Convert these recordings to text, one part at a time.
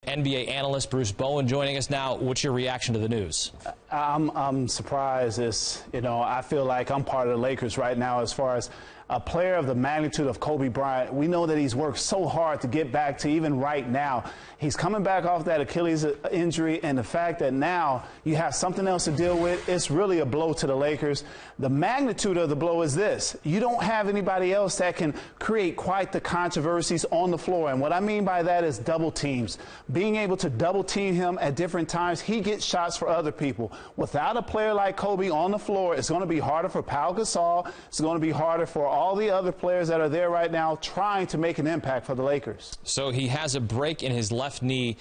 NBA analyst Bruce Bowen joining us now. What's your reaction to the news? I'm surprised. I feel like I'm part of the Lakers right now as far as a player of the magnitude of Kobe Bryant. We know that he's worked so hard to get back to even right now. He's coming back off that Achilles injury, and the fact that now you have something else to deal with, it's really a blow to the Lakers. The magnitude of the blow is this. You don't have anybody else that can create quite the controversies on the floor. And what I mean by that is double teams. Being able to double team him at different times, he gets shots for other people. Without a player like Kobe on the floor, it's going to be harder for Pau Gasol. It's going to be harder for all the other players that are there right now trying to make an impact for the Lakers. So he has a break in his left knee.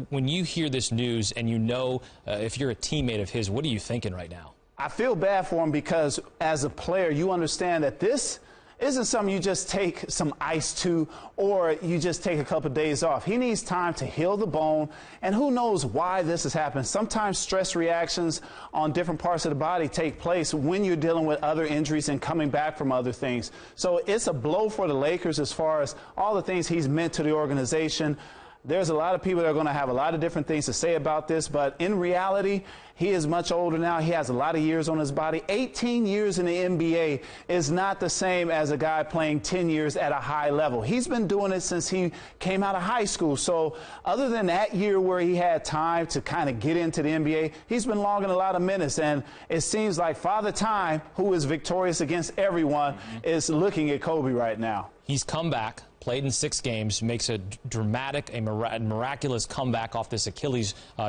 When you hear this news and you know if you're a teammate of his, what are you thinking right now? I feel bad for him because as a player, you understand that this isn't something you just take some ice to or you just take a couple of days off. He needs time to heal the bone, and who knows why this has happened. Sometimes stress reactions on different parts of the body take place when you're dealing with other injuries and coming back from other things. So it's a blow for the Lakers as far as all the things he's meant to the organization. There's a lot of people that are going to have a lot of different things to say about this, but in reality, he is much older now. He has a lot of years on his body. 18 years in the NBA is not the same as a guy playing 10 years at a high level. He's been doing it since he came out of high school. So other than that year where he had time to kind of get into the NBA, he's been logging a lot of minutes. And it seems like Father Time, who is victorious against everyone, is looking at Kobe right now. He's come back, played in 6 games, makes a dramatic, miraculous comeback off this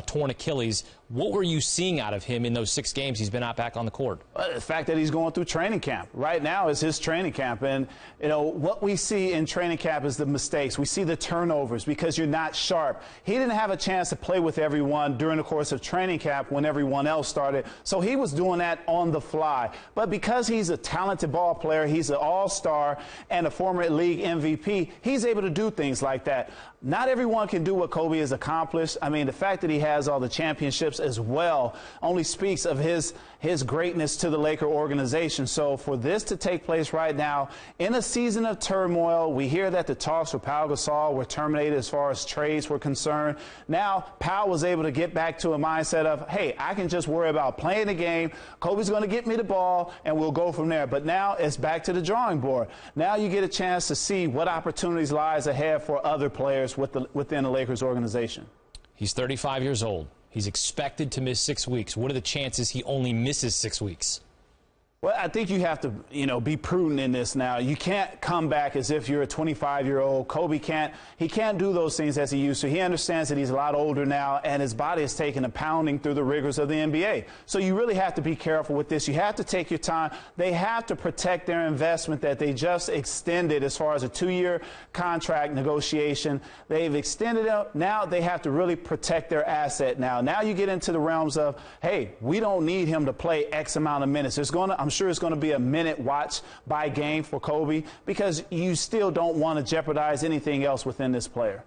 torn Achilles. What were you seeing out of him in those 6 games he's been out back on the court? The fact that he's going through training camp. Right now is his training camp. And, what we see in training camp is the mistakes. We see the turnovers because you're not sharp. He didn't have a chance to play with everyone during the course of training camp when everyone else started. So he was doing that on the fly. But because he's a talented ball player, he's an all-star and a former league MVP, he's able to do things like that. Not everyone can do what Kobe has accomplished. I mean, the fact that he has all the championships as well only speaks of his greatness to the Laker organization. So for this to take place right now in a season of turmoil, we hear that the talks for Pau Gasol were terminated as far as trades were concerned. Now Pau was able to get back to a mindset of, hey, I can just worry about playing the game. Kobe's going to get me the ball and we'll go from there. But now it's back to the drawing board. Now you get a chance to see what opportunities lies ahead for other players within the Lakers organization. He's 35 years old. He's expected to miss 6 weeks. What are the chances he only misses 6 weeks? Well, I think you have to, be prudent in this now. You can't come back as if you're a 25-year-old. Kobe can't do those things as he used to. He understands that he's a lot older now, and his body has taken a pounding through the rigors of the NBA. So you really have to be careful with this. You have to take your time. They have to protect their investment that they just extended as far as a 2-year contract negotiation. They've extended it. Now they have to really protect their asset now. Now you get into the realms of, hey, we don't need him to play X amount of minutes. I'm sure it's going to be a minute watch by game for Kobe because you still don't want to jeopardize anything else within this player.